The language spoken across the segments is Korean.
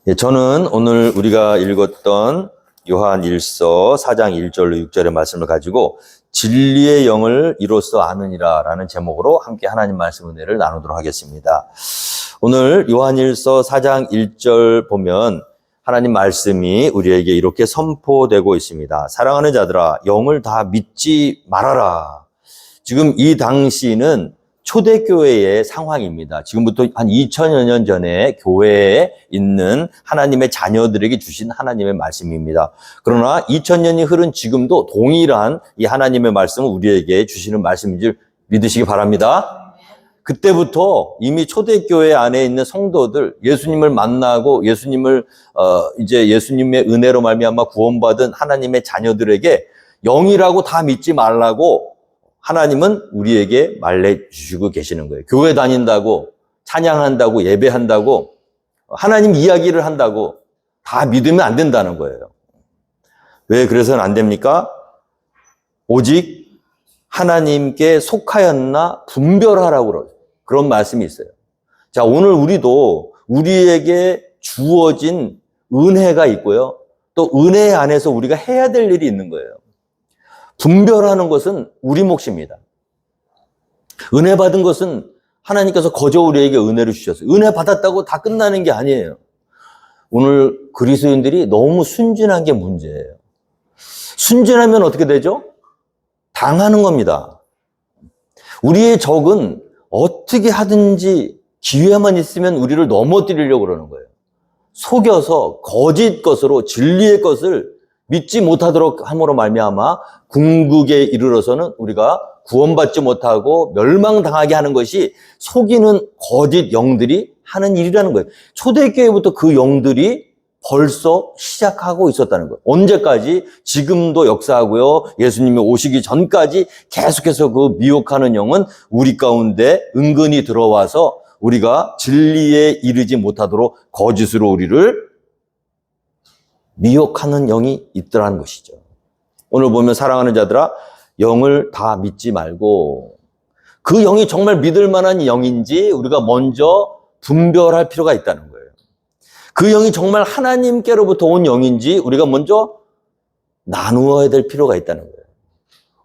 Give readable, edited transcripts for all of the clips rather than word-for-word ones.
예, 저는 오늘 우리가 읽었던 요한일서 4장 1절로 6절의 말씀을 가지고 진리의 영을 이로써 아느니라 라는 제목으로 함께 하나님 말씀 은혜를 나누도록 하겠습니다. 오늘 요한일서 4장 1절 보면 하나님 말씀이 우리에게 이렇게 선포되고 있습니다. 사랑하는 자들아, 영을 다 믿지 말아라. 지금 이 당시는 초대교회의 상황입니다. 지금부터 한 2000여 년 전에 교회에 있는 하나님의 자녀들에게 주신 하나님의 말씀입니다. 그러나 2000년이 흐른 지금도 동일한 이 하나님의 말씀을 우리에게 주시는 말씀인 줄 믿으시기 바랍니다. 그때부터 이미 초대교회 안에 있는 성도들, 예수님을 만나고 예수님의 은혜로 말미암아 구원받은 하나님의 자녀들에게 영이라고 다 믿지 말라고 하나님은 우리에게 말해주시고 계시는 거예요. 교회 다닌다고, 찬양한다고, 예배한다고, 하나님 이야기를 한다고 다 믿으면 안 된다는 거예요. 왜 그래서는 안 됩니까? 오직 하나님께 속하였나 분별하라고 그러죠. 그런 말씀이 있어요. 자, 오늘 우리도 우리에게 주어진 은혜가 있고요. 또 은혜 안에서 우리가 해야 될 일이 있는 거예요. 분별하는 것은 우리 몫입니다. 은혜 받은 것은 하나님께서 거저 우리에게 은혜를 주셨어요. 은혜 받았다고 다 끝나는 게 아니에요. 오늘 그리스도인들이 너무 순진한 게 문제예요. 순진하면 어떻게 되죠? 당하는 겁니다. 우리의 적은 어떻게 하든지 기회만 있으면 우리를 넘어뜨리려고 그러는 거예요. 속여서 거짓 것으로 진리의 것을 믿지 못하도록 함으로 말미암아 궁극에 이르러서는 우리가 구원받지 못하고 멸망당하게 하는 것이 속이는 거짓 영들이 하는 일이라는 거예요. 초대교회부터 그 영들이 벌써 시작하고 있었다는 거예요. 언제까지? 지금도 역사하고요. 예수님이 오시기 전까지 계속해서 그 미혹하는 영은 우리 가운데 은근히 들어와서 우리가 진리에 이르지 못하도록 거짓으로 우리를 미혹하는 영이 있더라는 것이죠. 오늘 보면 사랑하는 자들아, 영을 다 믿지 말고 그 영이 정말 믿을 만한 영인지 우리가 먼저 분별할 필요가 있다는 거예요. 그 영이 정말 하나님께로부터 온 영인지 우리가 먼저 나누어야 될 필요가 있다는 거예요.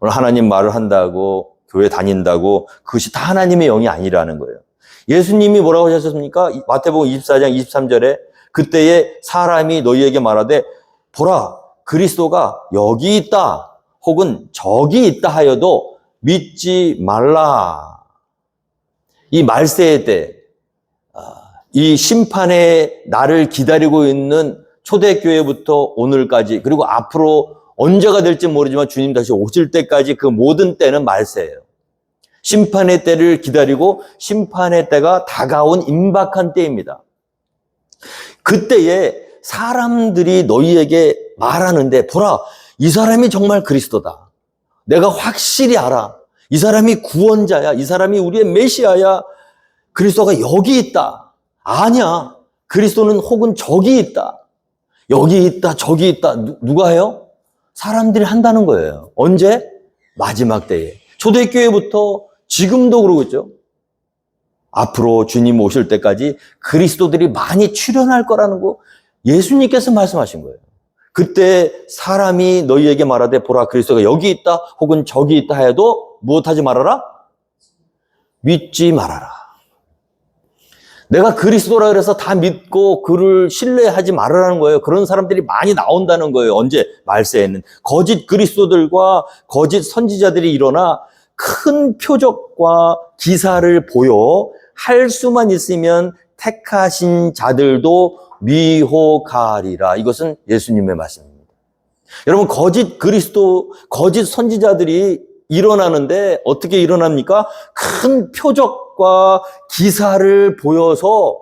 오늘 하나님 말을 한다고 교회 다닌다고 그것이 다 하나님의 영이 아니라는 거예요. 예수님이 뭐라고 하셨습니까? 마태복음 24장 23절에 그때에 사람이 너희에게 말하되 보라 그리스도가 여기 있다 혹은 저기 있다 하여도 믿지 말라. 이 말세의 때 이 심판의 날을 기다리고 있는 초대교회부터 오늘까지 그리고 앞으로 언제가 될지 모르지만 주님 다시 오실 때까지 그 모든 때는 말세예요. 심판의 때를 기다리고 심판의 때가 다가온 임박한 때입니다. 그때에 사람들이 너희에게 말하는데 보라 이 사람이 정말 그리스도다. 내가 확실히 알아. 이 사람이 구원자야. 이 사람이 우리의 메시아야. 그리스도가 여기 있다. 아니야. 그리스도는 혹은 저기 있다. 여기 있다. 저기 있다. 누가 해요? 사람들이 한다는 거예요. 언제? 마지막 때에. 초대교회부터 지금도 그러고 있죠. 앞으로 주님 오실 때까지 그리스도들이 많이 출현할 거라는 거 예수님께서 말씀하신 거예요. 그때 사람이 너희에게 말하되 보라 그리스도가 여기 있다 혹은 저기 있다 해도 무엇하지 말아라? 믿지 말아라. 내가 그리스도라 그래서 다 믿고 그를 신뢰하지 말으라는 거예요. 그런 사람들이 많이 나온다는 거예요. 언제? 말세에는. 거짓 그리스도들과 거짓 선지자들이 일어나 큰 표적과 기사를 보여 할 수만 있으면 택하신 자들도 미혹하리라. 이것은 예수님의 말씀입니다. 여러분, 거짓 그리스도, 거짓 선지자들이 일어나는데 어떻게 일어납니까? 큰 표적과 기사를 보여서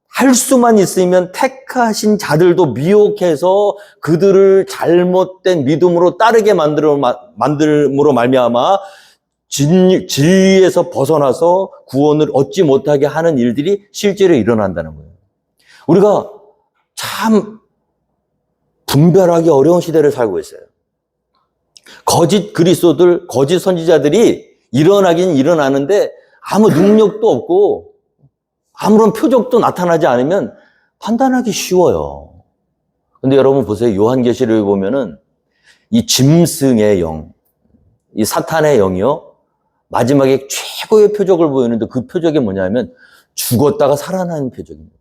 할 수만 있으면 택하신 자들도 미혹해서 그들을 잘못된 믿음으로 따르게 만들므로 말미암아 진리에서 벗어나서 구원을 얻지 못하게 하는 일들이 실제로 일어난다는 거예요. 우리가 참 분별하기 어려운 시대를 살고 있어요. 거짓 그리스도들, 거짓 선지자들이 일어나긴 일어나는데 아무 능력도 없고 아무런 표적도 나타나지 않으면 판단하기 쉬워요. 근데 여러분 보세요. 요한계시록에 보면은 이 짐승의 영, 이 사탄의 영이요, 마지막에 최고의 표적을 보이는데 그 표적이 뭐냐면 죽었다가 살아나는 표적입니다.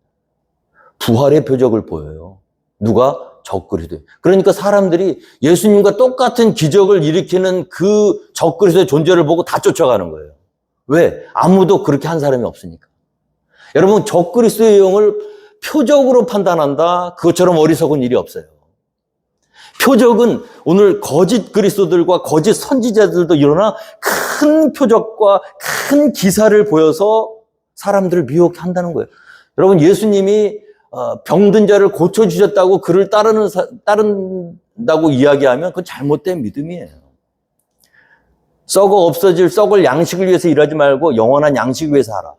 부활의 표적을 보여요. 누가? 적그리스도. 그러니까 사람들이 예수님과 똑같은 기적을 일으키는 그 적그리스도의 존재를 보고 다 쫓아가는 거예요. 왜? 아무도 그렇게 한 사람이 없으니까. 여러분, 적그리스도의 영을 표적으로 판단한다? 그것처럼 어리석은 일이 없어요. 표적은 오늘 거짓 그리스도들과 거짓 선지자들도 일어나 큰 표적과 큰 기사를 보여서 사람들을 미혹해 한다는 거예요. 여러분, 예수님이 병든 자를 고쳐주셨다고 그를 따른다고 이야기하면 그건 잘못된 믿음이에요. 썩어 없어질 썩을 양식을 위해서 일하지 말고 영원한 양식을 위해서 하라.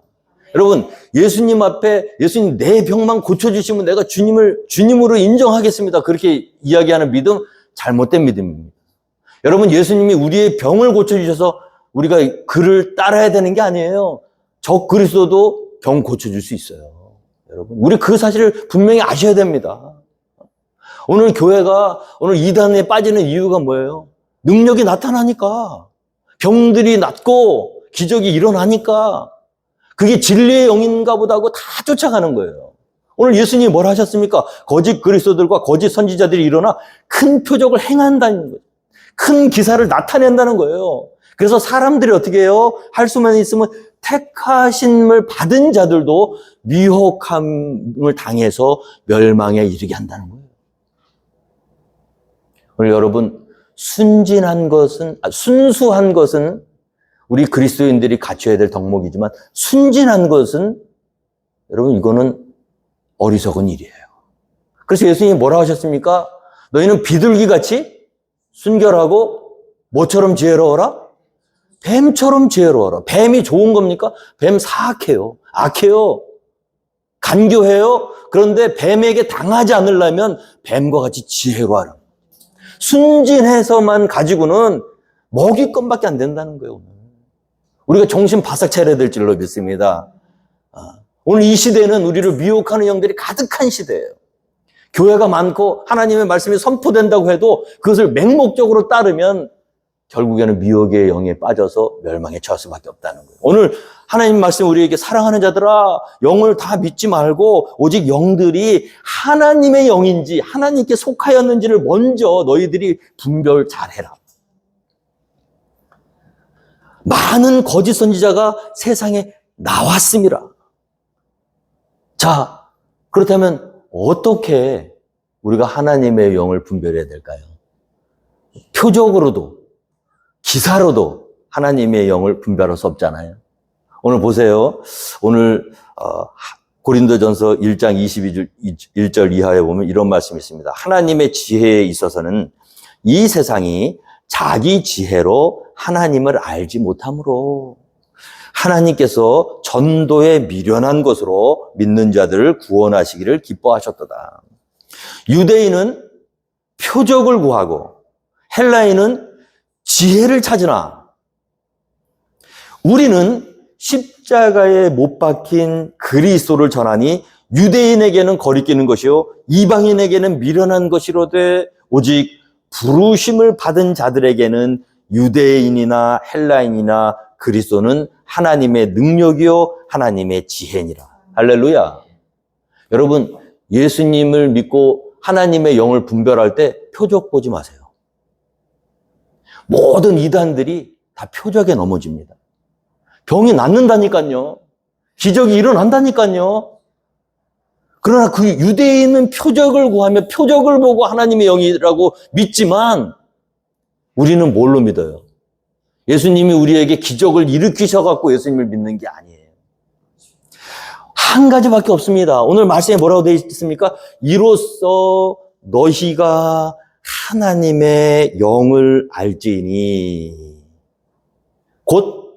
여러분, 예수님 앞에 예수님 내 병만 고쳐주시면 내가 주님으로 인정하겠습니다. 그렇게 이야기하는 믿음, 잘못된 믿음입니다. 여러분, 예수님이 우리의 병을 고쳐주셔서 우리가 그를 따라야 되는 게 아니에요. 적 그리스도도 병 고쳐줄 수 있어요. 여러분, 우리 그 사실을 분명히 아셔야 됩니다. 오늘 교회가 오늘 이단에 빠지는 이유가 뭐예요? 능력이 나타나니까, 병들이 낫고 기적이 일어나니까, 그게 진리의 영인가 보다 하고 다 쫓아가는 거예요. 오늘 예수님이 뭘 하셨습니까? 거짓 그리스도들과 거짓 선지자들이 일어나 큰 표적을 행한다는 거예요. 큰 기사를 나타낸다는 거예요. 그래서 사람들이 어떻게 해요? 할 수만 있으면 택하심을 받은 자들도 미혹함을 당해서 멸망에 이르게 한다는 거예요. 오늘 여러분, 순수한 것은 우리 그리스도인들이 갖춰야 될 덕목이지만 순진한 것은 여러분 이거는 어리석은 일이에요. 그래서 예수님이 뭐라 하셨습니까? 너희는 비둘기같이 순결하고 뭐처럼 지혜로워라? 뱀처럼 지혜로워라. 뱀이 좋은 겁니까? 뱀 사악해요. 악해요. 간교해요. 그런데 뱀에게 당하지 않으려면 뱀과 같이 지혜로워라. 순진해서만 가지고는 먹잇감밖에 안 된다는 거예요. 우리가 정신 바싹 차려야 될 줄로 믿습니다. 오늘 이 시대는 우리를 미혹하는 영들이 가득한 시대예요. 교회가 많고 하나님의 말씀이 선포된다고 해도 그것을 맹목적으로 따르면 결국에는 미혹의 영에 빠져서 멸망에 처할 수밖에 없다는 거예요. 오늘 하나님 말씀 우리에게 사랑하는 자들아, 영을 다 믿지 말고 오직 영들이 하나님의 영인지 하나님께 속하였는지를 먼저 너희들이 분별 잘해라. 많은 거짓 선지자가 세상에 나왔습니다. 자, 그렇다면 어떻게 우리가 하나님의 영을 분별해야 될까요? 표적으로도 기사로도 하나님의 영을 분별할 수 없잖아요. 오늘 보세요. 오늘 고린도전서 1장 22절 이하에 보면 이런 말씀이 있습니다. 하나님의 지혜에 있어서는 이 세상이 자기 지혜로 하나님을 알지 못하므로 하나님께서 전도에 미련한 것으로 믿는 자들을 구원하시기를 기뻐하셨도다. 유대인은 표적을 구하고 헬라인은 지혜를 찾으나 우리는 십자가에 못 박힌 그리스도를 전하니 유대인에게는 거리끼는 것이요 이방인에게는 미련한 것이로되 오직 부르심을 받은 자들에게는 유대인이나 헬라인이나 그리스도는 하나님의 능력이요 하나님의 지혜니라. 할렐루야. 여러분, 예수님을 믿고 하나님의 영을 분별할 때 표적 보지 마세요. 모든 이단들이 다 표적에 넘어집니다. 병이 낫는다니까요. 기적이 일어난다니까요. 그러나 그 유대인은 표적을 구하며 표적을 보고 하나님의 영이라고 믿지만 우리는 뭘로 믿어요? 예수님이 우리에게 기적을 일으키셔갖고 예수님을 믿는 게 아니에요. 한 가지밖에 없습니다. 오늘 말씀에 뭐라고 되어 있습니까? 이로써 너희가 하나님의 영을 알지니 곧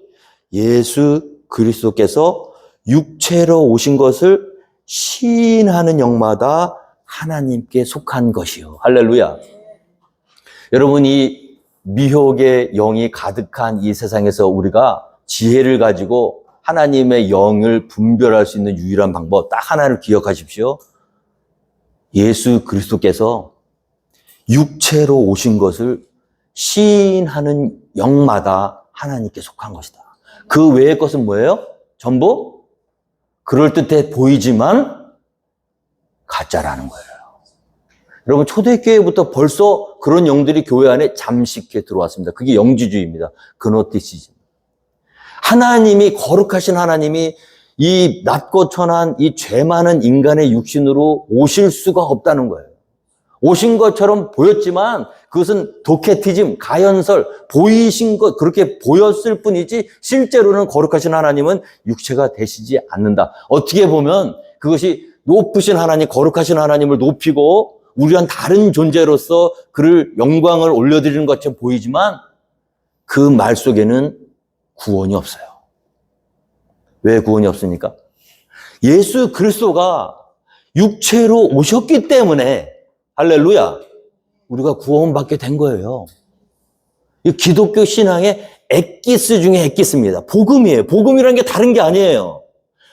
예수 그리스도께서 육체로 오신 것을 시인하는 영마다 하나님께 속한 것이요. 할렐루야. 여러분, 이 미혹의 영이 가득한 이 세상에서 우리가 지혜를 가지고 하나님의 영을 분별할 수 있는 유일한 방법 딱 하나를 기억하십시오. 예수 그리스도께서 육체로 오신 것을 시인하는 영마다 하나님께 속한 것이다. 그 외의 것은 뭐예요? 전부 그럴듯해 보이지만 가짜라는 거예요. 여러분, 초대교회부터 벌써 그런 영들이 교회 안에 잠식해 들어왔습니다. 그게 영지주의입니다. 그노티시즘. 하나님이, 거룩하신 하나님이 이 낮고 천한 이 죄 많은 인간의 육신으로 오실 수가 없다는 거예요. 오신 것처럼 보였지만 그것은 도케티즘, 가연설, 보이신 것, 그렇게 보였을 뿐이지 실제로는 거룩하신 하나님은 육체가 되시지 않는다. 어떻게 보면 그것이 높으신 하나님, 거룩하신 하나님을 높이고 우리와는 다른 존재로서 그를 영광을 올려드리는 것처럼 보이지만 그 말 속에는 구원이 없어요. 왜 구원이 없습니까? 예수 그리스도가 육체로 오셨기 때문에 할렐루야, 우리가 구원받게 된 거예요. 이 기독교 신앙의 엑기스 중에 엑기스입니다. 복음이에요. 복음이라는 게 다른 게 아니에요.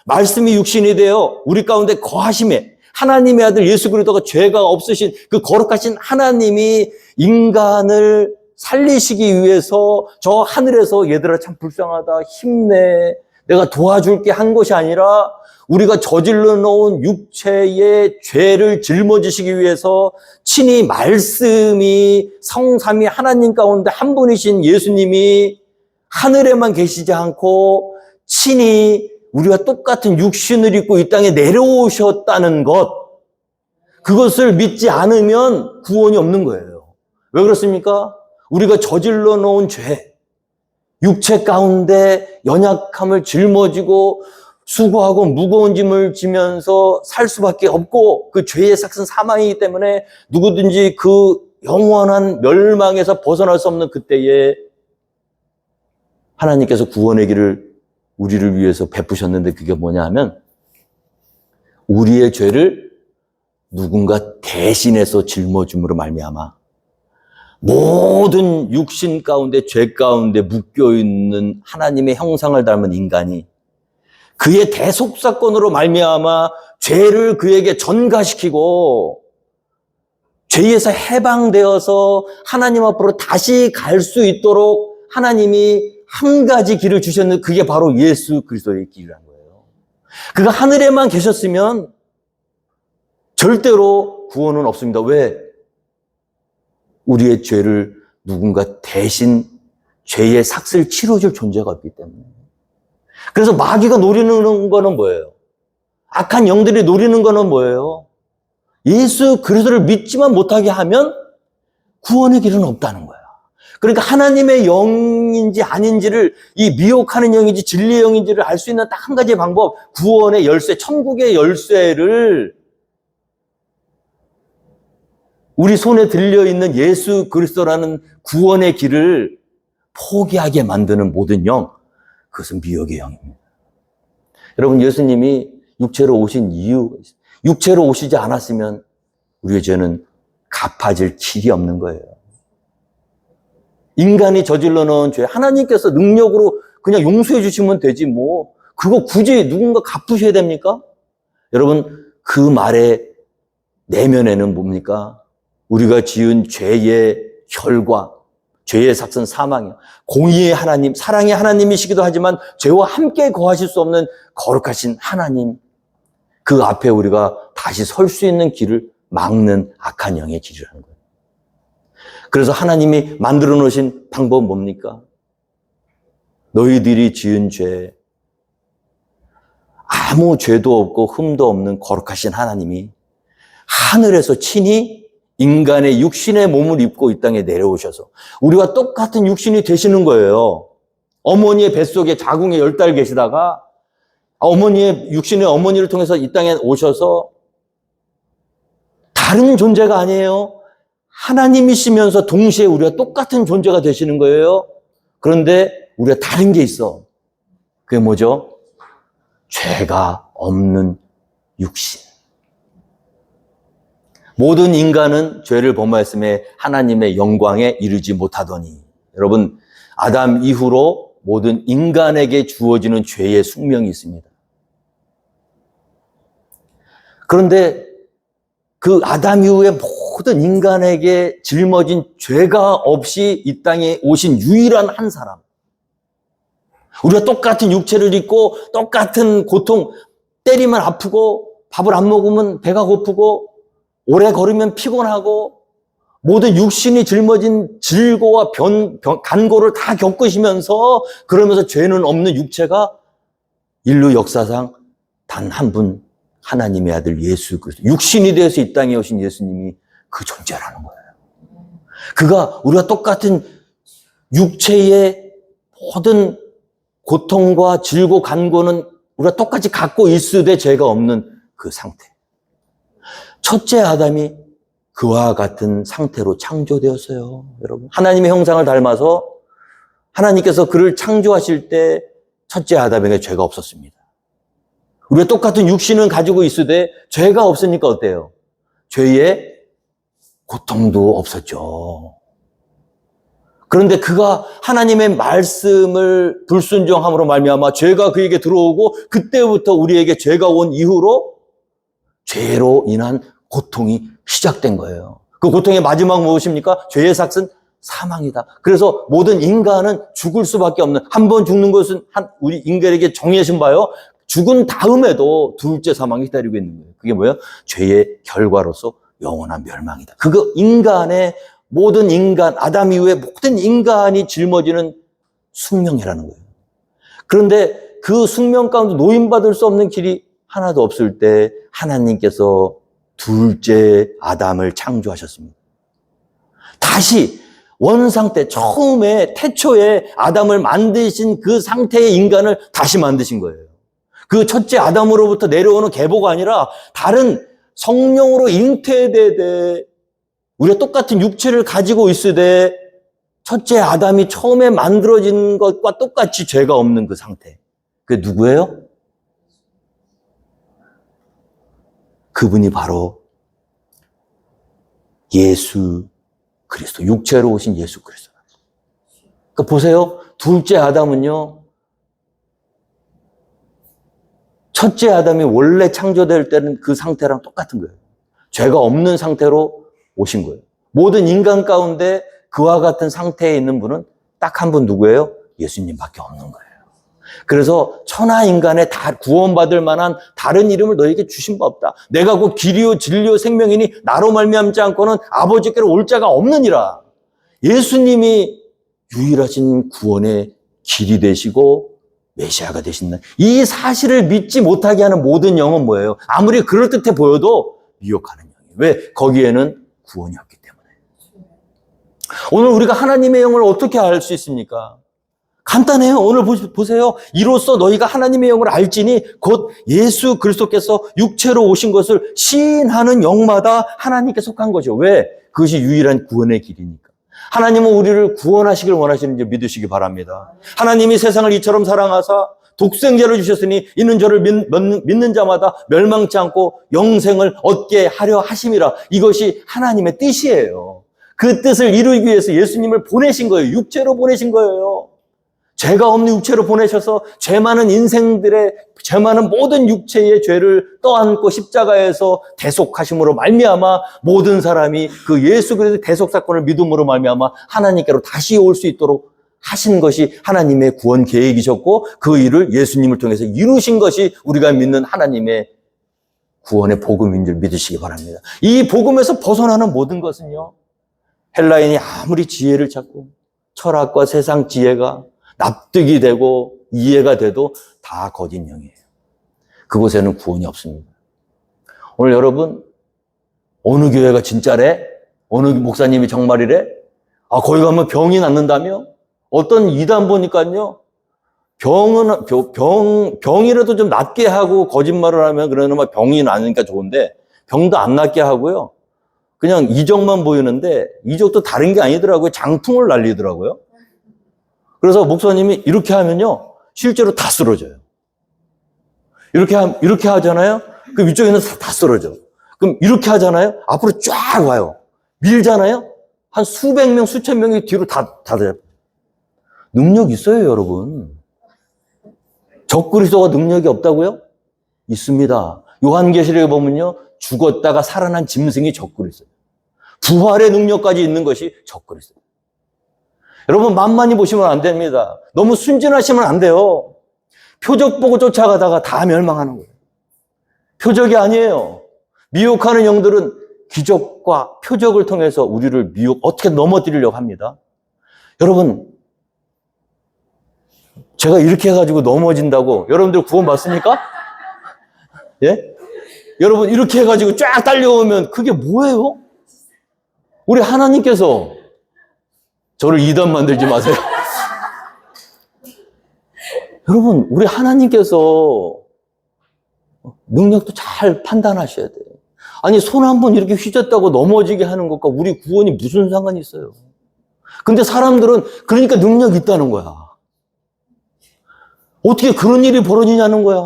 말씀이 육신이 되어 우리 가운데 거하심에 하나님의 아들 예수 그리스도가 죄가 없으신 그 거룩하신 하나님이 인간을 살리시기 위해서 저 하늘에서 얘들아 참 불쌍하다, 힘내, 내가 도와줄게 한 것이 아니라 우리가 저질러 놓은 육체의 죄를 짊어지시기 위해서 친히 말씀이 성삼위 하나님 가운데 한 분이신 예수님이 하늘에만 계시지 않고 친히 우리와 똑같은 육신을 입고 이 땅에 내려오셨다는 것, 그것을 믿지 않으면 구원이 없는 거예요. 왜 그렇습니까? 우리가 저질러 놓은 죄, 육체 가운데 연약함을 짊어지고 수고하고 무거운 짐을 지면서 살 수밖에 없고 그 죄의 삭은 사망이기 때문에 누구든지 그 영원한 멸망에서 벗어날 수 없는 그때에 하나님께서 구원의 길을 우리를 위해서 베푸셨는데 그게 뭐냐 하면 우리의 죄를 누군가 대신해서 짊어짐으로 말미암아 모든 육신 가운데 죄 가운데 묶여있는 하나님의 형상을 닮은 인간이 그의 대속사건으로 말미암아 죄를 그에게 전가시키고 죄에서 해방되어서 하나님 앞으로 다시 갈 수 있도록 하나님이 한 가지 길을 주셨는데 그게 바로 예수 그리스도의 길이라는 거예요. 그가 하늘에만 계셨으면 절대로 구원은 없습니다. 왜? 우리의 죄를 누군가 대신 죄의 삭을 치러줄 존재가 없기 때문에. 그래서 마귀가 노리는 거는 뭐예요? 악한 영들이 노리는 거는 뭐예요? 예수 그리스도를 믿지만 못하게 하면 구원의 길은 없다는 거야. 그러니까 하나님의 영인지 아닌지를, 이 미혹하는 영인지 진리의 영인지를 알 수 있는 딱 한 가지의 방법, 구원의 열쇠, 천국의 열쇠를 우리 손에 들려있는 예수 그리스도라는 구원의 길을 포기하게 만드는 모든 영, 그것은 미혹의 영입니다. 여러분, 예수님이 육체로 오신 이유가 있어요. 육체로 오시지 않았으면 우리의 죄는 갚아질 길이 없는 거예요. 인간이 저질러 놓은 죄, 하나님께서 능력으로 그냥 용서해 주시면 되지 뭐 그거 굳이 누군가 갚으셔야 됩니까? 여러분, 그 말의 내면에는 뭡니까? 우리가 지은 죄의 결과, 죄의 삭은 사망이야. 공의의 하나님, 사랑의 하나님이시기도 하지만 죄와 함께 거하실 수 없는 거룩하신 하나님, 그 앞에 우리가 다시 설 수 있는 길을 막는 악한 영의 길이라는 거예요. 그래서 하나님이 만들어 놓으신 방법은 뭡니까? 너희들이 지은 죄, 아무 죄도 없고 흠도 없는 거룩하신 하나님이 하늘에서 친히 인간의 육신의 몸을 입고 이 땅에 내려오셔서 우리와 똑같은 육신이 되시는 거예요. 어머니의 뱃속에 자궁에 10달 계시다가 어머니의 육신의 어머니를 통해서 이 땅에 오셔서 다른 존재가 아니에요. 하나님이시면서 동시에 우리가 똑같은 존재가 되시는 거예요. 그런데 우리가 다른 게 있어. 그게 뭐죠? 죄가 없는 육신. 모든 인간은 죄를 범하였음에 하나님의 영광에 이르지 못하더니. 여러분, 아담 이후로 모든 인간에게 주어지는 죄의 숙명이 있습니다. 그런데 그 아담 이후에 모든 인간에게 짊어진 죄가 없이 이 땅에 오신 유일한 한 사람. 우리가 똑같은 육체를 입고 똑같은 고통, 때리면 아프고 밥을 안 먹으면 배가 고프고 오래 걸으면 피곤하고 모든 육신이 짊어진 질고와 간고를 다 겪으시면서 그러면서 죄는 없는 육체가 인류 역사상 단 한 분, 하나님의 아들 예수 그리스도, 육신이 되어서 이 땅에 오신 예수님이 그 존재라는 거예요. 그가 우리가 똑같은 육체의 모든 고통과 질고 간고는 우리가 똑같이 갖고 있으되 죄가 없는 그 상태. 첫째 아담이 그와 같은 상태로 창조되었어요. 여러분, 하나님의 형상을 닮아서 하나님께서 그를 창조하실 때 첫째 아담에게 죄가 없었습니다. 우리가 똑같은 육신은 가지고 있으되 죄가 없으니까 어때요? 죄의 고통도 없었죠. 그런데 그가 하나님의 말씀을 불순종함으로 말미암아 죄가 그에게 들어오고 그때부터 우리에게 죄가 온 이후로 죄로 인한 고통이 시작된 거예요. 그 고통의 마지막 무엇입니까? 죄의 삭은 사망이다. 그래서 모든 인간은 죽을 수밖에 없는, 한 번 죽는 것은 우리 인간에게 정해진 바요. 죽은 다음에도 둘째 사망이 기다리고 있는 거예요. 그게 뭐예요? 죄의 결과로서 영원한 멸망이다. 그거 인간의 모든 인간, 아담 이후에 모든 인간이 짊어지는 숙명이라는 거예요. 그런데 그 숙명 가운데 노임받을 수 없는 길이 하나도 없을 때 하나님께서 둘째 아담을 창조하셨습니다. 다시 원상태, 처음에 태초에 아담을 만드신 그 상태의 인간을 다시 만드신 거예요. 그 첫째 아담으로부터 내려오는 계보가 아니라 다른 성령으로 잉태되되 우리가 똑같은 육체를 가지고 있으되 첫째 아담이 처음에 만들어진 것과 똑같이 죄가 없는 그 상태. 그게 누구예요? 그분이 바로 예수 그리스도, 육체로 오신 예수 그리스도. 그러니까 보세요. 둘째 아담은요, 첫째 아담이 원래 창조될 때는 그 상태랑 똑같은 거예요. 죄가 없는 상태로 오신 거예요. 모든 인간 가운데 그와 같은 상태에 있는 분은 딱 한 분 누구예요? 예수님밖에 없는 거예요. 그래서 천하 인간에 다 구원받을 만한 다른 이름을 너에게 주신 바 없다. 내가 곧 길이요 진리요 생명이니 나로 말미암지 않고는 아버지께로 올 자가 없느니라. 예수님이 유일하신 구원의 길이 되시고 메시아가 되신다. 이 사실을 믿지 못하게 하는 모든 영은 뭐예요? 아무리 그럴듯해 보여도 미혹하는 영이에요. 왜? 거기에는 구원이 없기 때문에. 오늘 우리가 하나님의 영을 어떻게 알 수 있습니까? 간단해요. 오늘 보세요. 이로써 너희가 하나님의 영을 알지니 곧 예수 그리스도께서 육체로 오신 것을 시인하는 영마다 하나님께 속한 거죠. 왜? 그것이 유일한 구원의 길이니까. 하나님은 우리를 구원하시길 원하시는지 믿으시기 바랍니다. 하나님이 세상을 이처럼 사랑하사 독생자를 주셨으니 이는 저를 믿는 자마다 멸망치 않고 영생을 얻게 하려 하심이라. 이것이 하나님의 뜻이에요. 그 뜻을 이루기 위해서 예수님을 보내신 거예요. 육체로 보내신 거예요. 죄가 없는 육체로 보내셔서 죄 많은 인생들의, 죄 많은 모든 육체의 죄를 떠안고 십자가에서 대속하심으로 말미암아 모든 사람이 그 예수 그리스도의 대속 사건을 믿음으로 말미암아 하나님께로 다시 올 수 있도록 하신 것이 하나님의 구원 계획이셨고, 그 일을 예수님을 통해서 이루신 것이 우리가 믿는 하나님의 구원의 복음인 줄 믿으시기 바랍니다. 이 복음에서 벗어나는 모든 것은요, 헬라인이 아무리 지혜를 찾고 철학과 세상 지혜가 납득이 되고 이해가 돼도 다 거짓 영이에요. 그곳에는 구원이 없습니다. 오늘 여러분, 어느 교회가 진짜래? 어느 목사님이 정말이래? 거기 가면 병이 낫는다며? 어떤 이단 보니까요, 병이라도 좀 낫게 하고 거짓말을 하면 그러면 병이 나으니까 좋은데, 병도 안 낫게 하고요, 그냥 이적만 보이는데 이적도 다른 게 아니더라고요. 장풍을 날리더라고요. 그래서 목사님이 이렇게 하면요, 실제로 다 쓰러져요. 이렇게 하잖아요? 그럼 이쪽에는 다 쓰러져. 그럼 이렇게 하잖아요? 앞으로 쫙 와요. 밀잖아요? 한 수백 명, 수천 명이 뒤로 다 돼요. 능력 있어요, 여러분. 적그리스도가 능력이 없다고요? 있습니다. 요한계시록에 보면요, 죽었다가 살아난 짐승이 적그리스도예요. 부활의 능력까지 있는 것이 적그리스도예요. 여러분, 만만히 보시면 안 됩니다. 너무 순진하시면 안 돼요. 표적 보고 쫓아가다가 다 멸망하는 거예요. 표적이 아니에요. 미혹하는 영들은 기적과 표적을 통해서 우리를 어떻게 넘어뜨리려고 합니다. 여러분, 제가 이렇게 해가지고 넘어진다고 여러분들 구원 받습니까? 예? 여러분, 이렇게 해가지고 쫙 달려오면 그게 뭐예요? 우리 하나님께서 저를 이단 만들지 마세요. 여러분, 우리 하나님께서 능력도 잘 판단하셔야 돼요. 아니, 손 한 번 이렇게 휘젓다고 넘어지게 하는 것과 우리 구원이 무슨 상관이 있어요? 근데 사람들은 그러니까 능력이 있다는 거야. 어떻게 그런 일이 벌어지냐는 거야.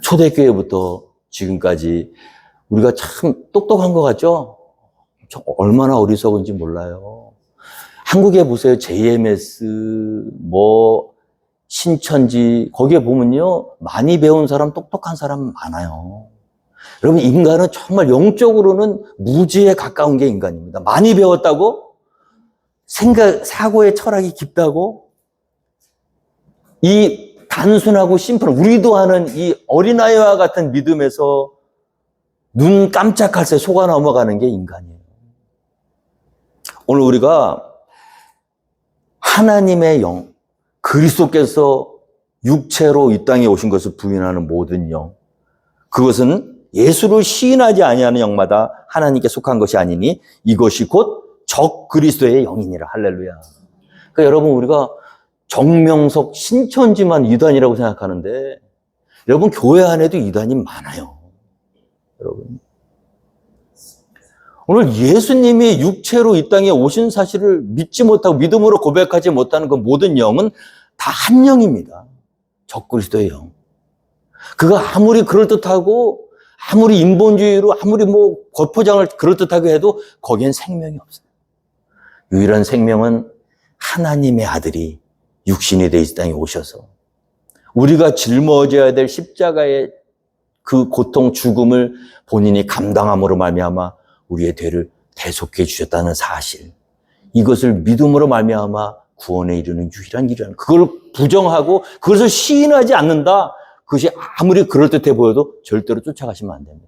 초대교회부터 지금까지 우리가 참 똑똑한 것 같죠? 얼마나 어리석은지 몰라요. 한국에 보세요. JMS, 신천지, 거기에 보면요, 많이 배운 사람, 똑똑한 사람 많아요. 여러분, 인간은 정말 영적으로는 무지에 가까운 게 인간입니다. 많이 배웠다고? 사고의 철학이 깊다고? 이 단순하고 심플한, 우리도 하는 이 어린아이와 같은 믿음에서 눈 깜짝할 새 속아 넘어가는 게 인간이에요. 오늘 우리가 하나님의 영, 그리스도께서 육체로 이 땅에 오신 것을 부인하는 모든 영, 그것은 예수를 시인하지 아니하는 영마다 하나님께 속한 것이 아니니 이것이 곧 적 그리스도의 영이니라. 할렐루야. 그러니까 여러분, 우리가 정명석, 신천지만 이단이라고 생각하는데 여러분, 교회 안에도 이단이 많아요. 여러분, 오늘 예수님이 육체로 이 땅에 오신 사실을 믿지 못하고 믿음으로 고백하지 못하는 그 모든 영은 다 한 영입니다. 적그리스도의 영. 그가 아무리 그럴듯하고 아무리 인본주의로 아무리 겉포장을 그럴듯하게 해도 거기엔 생명이 없어요. 유일한 생명은 하나님의 아들이 육신이 되어 이 땅에 오셔서 우리가 짊어져야 될 십자가의 그 고통, 죽음을 본인이 감당함으로 말미암아 우리의 죄를 대속해 주셨다는 사실, 이것을 믿음으로 말미암아 구원에 이르는 유일한 길이라는, 그걸 부정하고 그것을 시인하지 않는다, 그것이 아무리 그럴듯해 보여도 절대로 쫓아가시면 안 됩니다.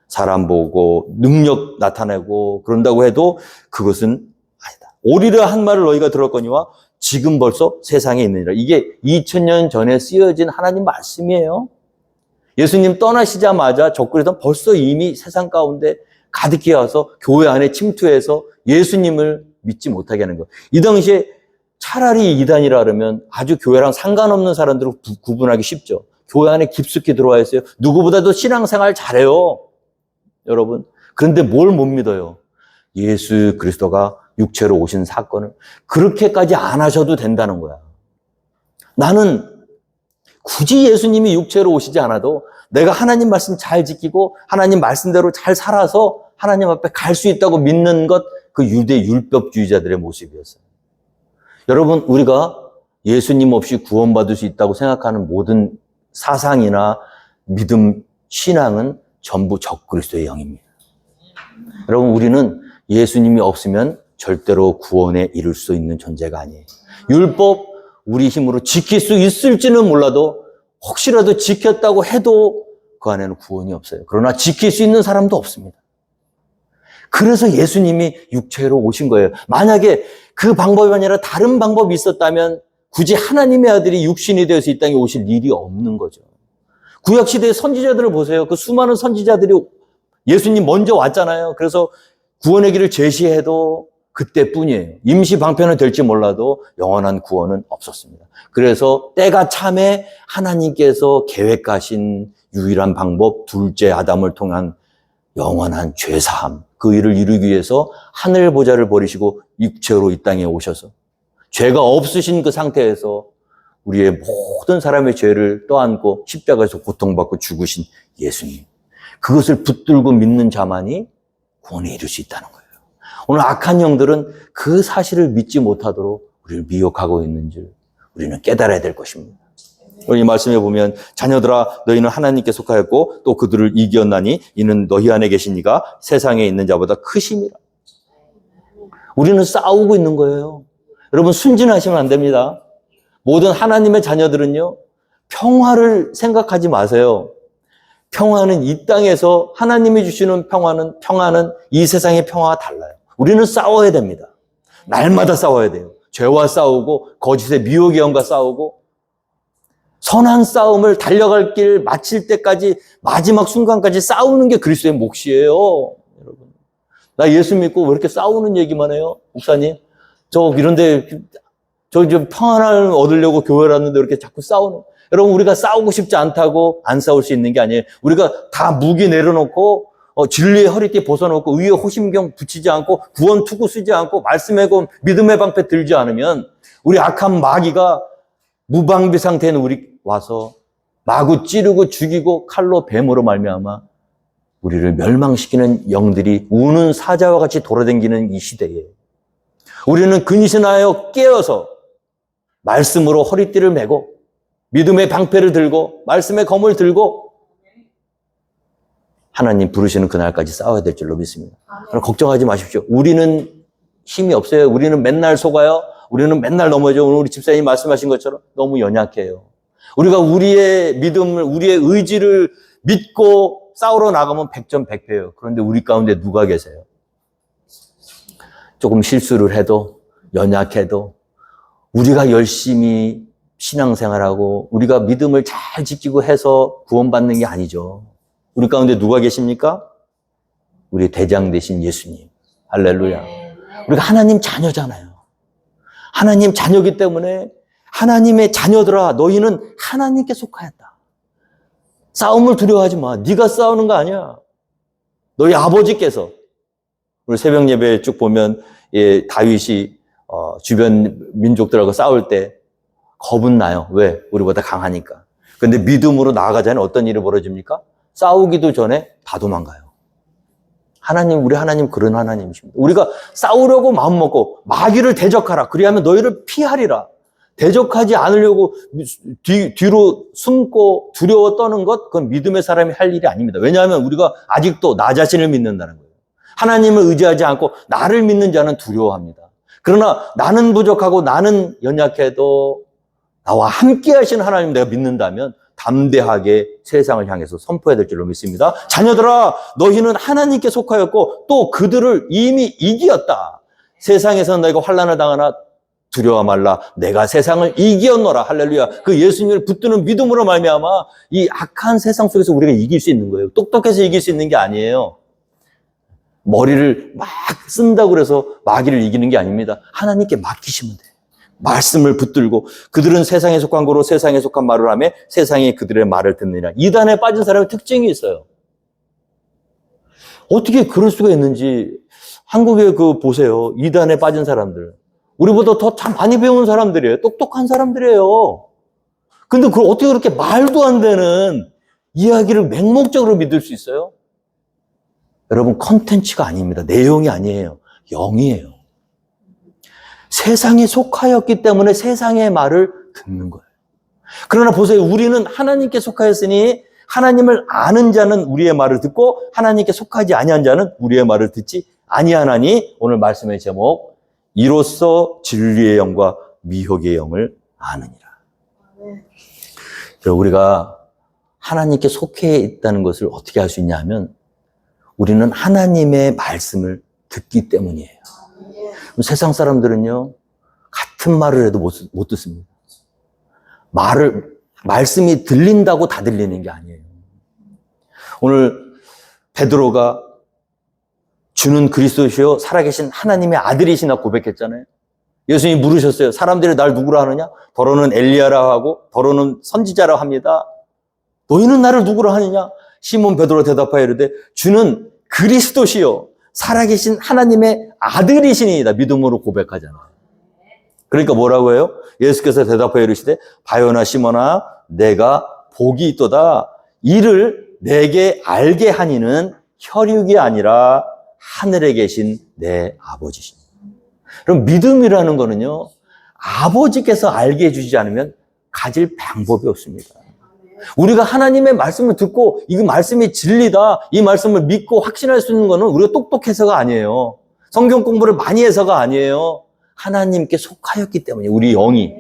사람 보고 능력 나타내고 그런다고 해도 그것은 아니다. 오리라 한 말을 너희가 들었거니와 지금 벌써 세상에 있느니라. 이게 2000년 전에 쓰여진 하나님 말씀이에요. 예수님 떠나시자마자 적그리스도는 벌써 이미 세상 가운데 가득히 와서 교회 안에 침투해서 예수님을 믿지 못하게 하는 거예요. 이 당시에 차라리 이단이라 그러면 아주 교회랑 상관없는 사람들을 구분하기 쉽죠. 교회 안에 깊숙이 들어와 있어요. 누구보다도 신앙생활 잘해요. 여러분. 그런데 뭘 못 믿어요? 예수 그리스도가 육체로 오신 사건을 그렇게까지 안 하셔도 된다는 거야. 나는 굳이 예수님이 육체로 오시지 않아도 내가 하나님 말씀 잘 지키고 하나님 말씀대로 잘 살아서 하나님 앞에 갈 수 있다고 믿는 것, 그 유대 율법주의자들의 모습이었어요. 여러분, 우리가 예수님 없이 구원받을 수 있다고 생각하는 모든 사상이나 믿음, 신앙은 전부 적그리스도의 영입니다. 여러분, 우리는 예수님이 없으면 절대로 구원에 이룰 수 있는 존재가 아니에요. 율법, 우리 힘으로 지킬 수 있을지는 몰라도 혹시라도 지켰다고 해도 그 안에는 구원이 없어요. 그러나 지킬 수 있는 사람도 없습니다. 그래서 예수님이 육체로 오신 거예요. 만약에 그 방법이 아니라 다른 방법이 있었다면 굳이 하나님의 아들이 육신이 되어서 이 땅에 오실 일이 없는 거죠. 구약시대의 선지자들을 보세요. 그 수많은 선지자들이 예수님 먼저 왔잖아요. 그래서 구원의 길을 제시해도 그때뿐이에요. 임시 방편은 될지 몰라도 영원한 구원은 없었습니다. 그래서 때가 참에 하나님께서 계획하신 유일한 방법, 둘째 아담을 통한 영원한 죄사함, 그 일을 이루기 위해서 하늘 보좌를 버리시고 육체로 이 땅에 오셔서 죄가 없으신 그 상태에서 우리의 모든 사람의 죄를 떠안고 십자가에서 고통받고 죽으신 예수님, 그것을 붙들고 믿는 자만이 구원에 이룰 수 있다는 거예요. 오늘 악한 영들은 그 사실을 믿지 못하도록 우리를 미혹하고 있는 줄 우리는 깨달아야 될 것입니다. 이 말씀에 보면 자녀들아 너희는 하나님께 속하였고 또 그들을 이기었나니 이는 너희 안에 계신 이가 세상에 있는 자보다 크심이라. 우리는 싸우고 있는 거예요. 여러분 순진하시면 안 됩니다. 모든 하나님의 자녀들은요, 평화를 생각하지 마세요. 평화는 이 땅에서 하나님이 주시는 평화는 이 세상의 평화와 달라요. 우리는 싸워야 됩니다. 날마다 싸워야 돼요. 죄와 싸우고 거짓의 미혹의 영과 싸우고 선한 싸움을 달려갈 길 마칠 때까지 마지막 순간까지 싸우는 게 그리스도의 몫이에요. 여러분, 나 예수 믿고 왜 이렇게 싸우는 얘기만 해요? 목사님, 이런데 좀 평안을 얻으려고 교회를 왔는데 이렇게 자꾸 싸우는. 여러분, 우리가 싸우고 싶지 않다고 안 싸울 수 있는 게 아니에요. 우리가 다 무기 내려놓고 진리의 허리띠 벗어놓고 의의 호심경 붙이지 않고 구원 투구 쓰지 않고 말씀의 검 믿음의 방패 들지 않으면 우리 악한 마귀가 무방비 상태인 우리 와서 마구 찌르고 죽이고 칼로 뱀으로 말미암아 우리를 멸망시키는 영들이 우는 사자와 같이 돌아다니는 이 시대에 우리는 근신하여 깨어서 말씀으로 허리띠를 메고 믿음의 방패를 들고 말씀의 검을 들고 하나님 부르시는 그날까지 싸워야 될 줄로 믿습니다. 그럼 걱정하지 마십시오. 우리는 힘이 없어요. 우리는 맨날 속아요. 우리는 맨날 넘어져요. 오늘 우리 집사님이 말씀하신 것처럼 너무 연약해요. 우리가 우리의 믿음을, 우리의 의지를 믿고 싸우러 나가면 100점 100패예요. 그런데 우리 가운데 누가 계세요? 조금 실수를 해도, 연약해도, 우리가 열심히 신앙생활하고, 우리가 믿음을 잘 지키고 해서 구원받는 게 아니죠. 우리 가운데 누가 계십니까? 우리 대장 되신 예수님. 할렐루야. 우리가 하나님 자녀잖아요. 하나님 자녀이기 때문에 하나님의 자녀들아 너희는 하나님께 속하였다. 싸움을 두려워하지 마. 네가 싸우는 거 아니야. 너희 아버지께서. 우리 새벽 예배에 쭉 보면 다윗이 주변 민족들하고 싸울 때 겁은 나요. 왜? 우리보다 강하니까. 그런데 믿음으로 나아가자니 어떤 일이 벌어집니까? 싸우기도 전에 다 도망가요. 우리 하나님 그런 하나님이십니다. 우리가 싸우려고 마음먹고 마귀를 대적하라. 그리하면 너희를 피하리라. 대적하지 않으려고 뒤로 숨고 두려워 떠는 것, 그건 믿음의 사람이 할 일이 아닙니다. 왜냐하면 우리가 아직도 나 자신을 믿는다는 거예요. 하나님을 의지하지 않고 나를 믿는 자는 두려워합니다. 그러나 나는 부족하고 나는 연약해도 나와 함께 하시는 하나님 내가 믿는다면 담대하게 세상을 향해서 선포해야 될 줄로 믿습니다. 자녀들아 너희는 하나님께 속하였고 또 그들을 이미 이기었다. 세상에서 너희가 환난을 당하나 두려워 말라. 내가 세상을 이기었노라. 할렐루야. 그 예수님을 붙드는 믿음으로 말미암아 이 악한 세상 속에서 우리가 이길 수 있는 거예요. 똑똑해서 이길 수 있는 게 아니에요. 머리를 막 쓴다고 그래서 마귀를 이기는 게 아닙니다. 하나님께 맡기시면 돼요. 말씀을 붙들고 그들은 세상에 속한 거로 세상에 속한 말을 하며 세상이 그들의 말을 듣느니라. 이단에 빠진 사람의 특징이 있어요. 어떻게 그럴 수가 있는지 한국에 보세요. 이단에 빠진 사람들. 우리보다 더 참 많이 배운 사람들이에요. 똑똑한 사람들이에요. 근데 그걸 어떻게 그렇게 말도 안 되는 이야기를 맹목적으로 믿을 수 있어요? 여러분, 컨텐츠가 아닙니다. 내용이 아니에요. 영이에요. 세상에 속하였기 때문에 세상의 말을 듣는 거예요. 그러나 보세요. 우리는 하나님께 속하였으니 하나님을 아는 자는 우리의 말을 듣고 하나님께 속하지 아니한 자는 우리의 말을 듣지 아니하나니 오늘 말씀의 제목 이로써 진리의 영과 미혹의 영을 아느니라. 우리가 하나님께 속해 있다는 것을 어떻게 할 수 있냐 하면 우리는 하나님의 말씀을 듣기 때문이에요. 세상 사람들은요, 같은 말을 해도 못 듣습니다. 말씀이 들린다고 다 들리는 게 아니에요. 오늘 베드로가 주는 그리스도시요 살아계신 하나님의 아들이시나 고백했잖아요. 예수님이 물으셨어요. 사람들이 날 누구라 하느냐? 더러는 엘리야라 하고 더러는 선지자라 합니다. 너희는 나를 누구라 하느냐? 시몬 베드로 대답하여 이르되 주는 그리스도시요 살아계신 하나님의 아들이시니이다. 믿음으로 고백하잖아요. 그러니까 뭐라고 해요? 예수께서 대답하여 이르시되 바요나 시몬아 내가 복이 있도다. 이를 내게 알게 하니는 혈육이 아니라 하늘에 계신 내 아버지십니다. 그럼 믿음이라는 거는요, 아버지께서 알게 해주지 않으면 가질 방법이 없습니다. 우리가 하나님의 말씀을 듣고 이 말씀이 진리다, 이 말씀을 믿고 확신할 수 있는 것은 우리가 똑똑해서가 아니에요. 성경 공부를 많이 해서가 아니에요. 하나님께 속하였기 때문에 우리 영이.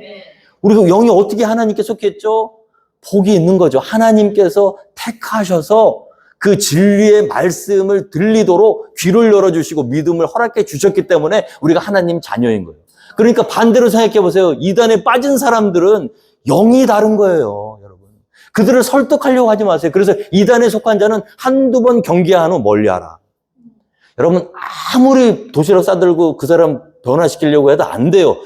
우리가 영이 어떻게 하나님께 속했죠? 복이 있는 거죠. 하나님께서 택하셔서 그 진리의 말씀을 들리도록 귀를 열어주시고 믿음을 허락해 주셨기 때문에 우리가 하나님 자녀인 거예요. 그러니까 반대로 생각해 보세요. 이단에 빠진 사람들은 영이 다른 거예요, 여러분. 그들을 설득하려고 하지 마세요. 그래서 이단에 속한 자는 한두 번 경계한 후 멀리하라. 여러분, 아무리 도시락 싸들고 그 사람 변화시키려고 해도 안 돼요.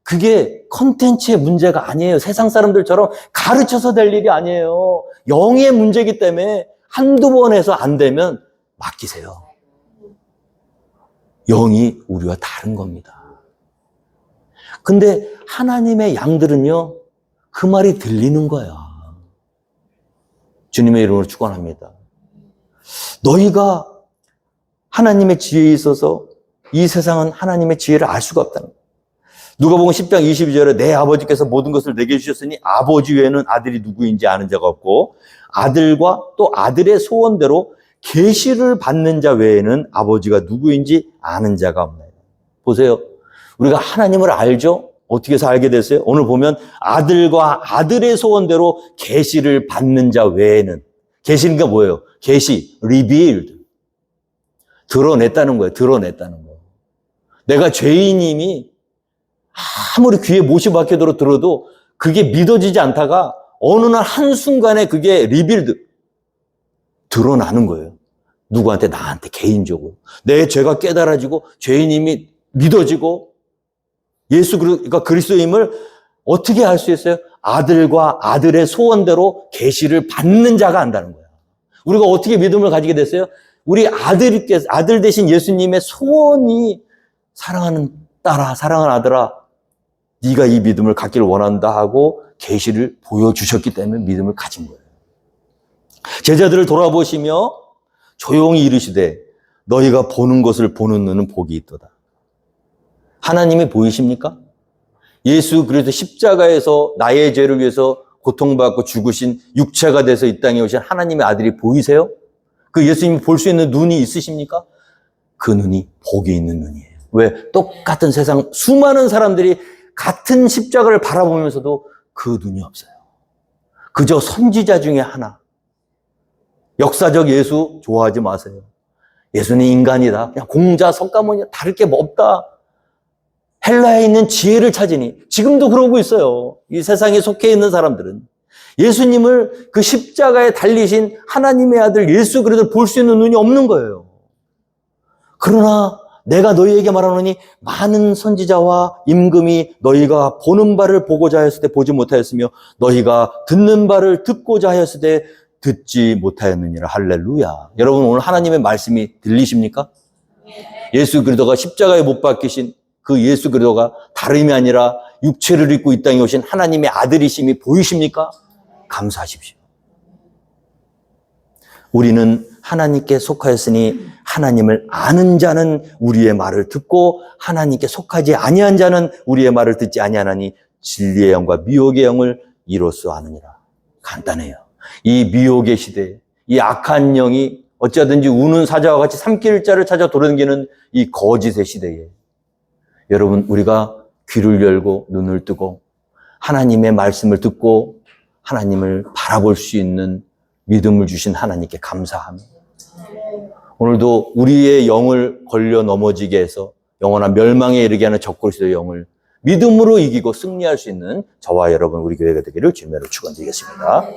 그게 컨텐츠의 문제가 아니에요. 세상 사람들처럼 가르쳐서 될 일이 아니에요. 영의 문제이기 때문에 한두 번 해서 안 되면 맡기세요. 영이 우리와 다른 겁니다. 근데 하나님의 양들은요, 그 말이 들리는 거야. 주님의 이름으로 축원합니다. 너희가 하나님의 지혜에 있어서 이 세상은 하나님의 지혜를 알 수가 없다는 거예요. 누가복음 10장 22절에 내 아버지께서 모든 것을 내게 주셨으니 아버지 외에는 아들이 누구인지 아는 자가 없고 아들과 또 아들의 소원대로 계시를 받는 자 외에는 아버지가 누구인지 아는 자가 없나요? 보세요. 우리가 하나님을 알죠? 어떻게 해서 알게 됐어요? 오늘 보면 아들과 아들의 소원대로 계시를 받는 자 외에는, 계시는 게 뭐예요? 계시, revealed. 드러냈다는 거예요. 드러냈다는 거예요. 내가 죄인임이 아무리 귀에 못이 박혀도록 들어도 그게 믿어지지 않다가 어느 날 한순간에 그게 revealed, 드러나는 거예요. 누구한테? 나한테 개인적으로. 내 죄가 깨달아지고 죄인임이 믿어지고 그러니까 그리스도임을 어떻게 알 수 있어요? 아들과 아들의 소원대로 계시를 받는 자가 안다는 거예요. 우리가 어떻게 믿음을 가지게 됐어요? 우리 아들 대신 예수님의 소원이 사랑하는 딸아, 사랑하는 아들아, 네가 이 믿음을 갖기를 원한다 하고 계시를 보여주셨기 때문에 믿음을 가진 거예요. 제자들을 돌아보시며 조용히 이르시되 너희가 보는 것을 보는 눈은 복이 있도다. 하나님이 보이십니까? 예수 그리스도 십자가에서 나의 죄를 위해서 고통받고 죽으신 육체가 돼서 이 땅에 오신 하나님의 아들이 보이세요? 그 예수님이 볼 수 있는 눈이 있으십니까? 그 눈이 복이 있는 눈이에요. 왜? 똑같은 세상 수많은 사람들이 같은 십자가를 바라보면서도 그 눈이 없어요. 그저 선지자 중에 하나. 역사적 예수 좋아하지 마세요. 예수는 인간이다. 그냥 공자, 석가모니 다를 게 뭐 없다. 헬라에 있는 지혜를 찾으니 지금도 그러고 있어요. 이 세상에 속해 있는 사람들은 예수님을 그 십자가에 달리신 하나님의 아들 예수 그리스도를 볼 수 있는 눈이 없는 거예요. 그러나 내가 너희에게 말하노니 많은 선지자와 임금이 너희가 보는 바를 보고자 하였을 때 보지 못하였으며 너희가 듣는 바를 듣고자 하였을 때 듣지 못하였느니라. 할렐루야. 여러분 오늘 하나님의 말씀이 들리십니까? 예수 그리스도가 십자가에 못 박히신 그 예수 그리스도가 다름이 아니라 육체를 입고 이 땅에 오신 하나님의 아들이심이 보이십니까? 감사하십시오. 우리는 하나님께 속하였으니 하나님을 아는 자는 우리의 말을 듣고 하나님께 속하지 아니한 자는 우리의 말을 듣지 아니하나니 진리의 영과 미혹의 영을 이로써 아느니라. 간단해요. 이 미혹의 시대에 이 악한 영이 어찌하든지 우는 사자와 같이 삼킬 자를 찾아 돌아다니는 이 거짓의 시대에 여러분 우리가 귀를 열고 눈을 뜨고 하나님의 말씀을 듣고 하나님을 바라볼 수 있는 믿음을 주신 하나님께 감사하며 오늘도 우리의 영을 걸려 넘어지게 해서 영원한 멸망에 이르게 하는 적그리스도의 영을 믿음으로 이기고 승리할 수 있는 저와 여러분 우리 교회가 되기를 주님으로 축원드리겠습니다.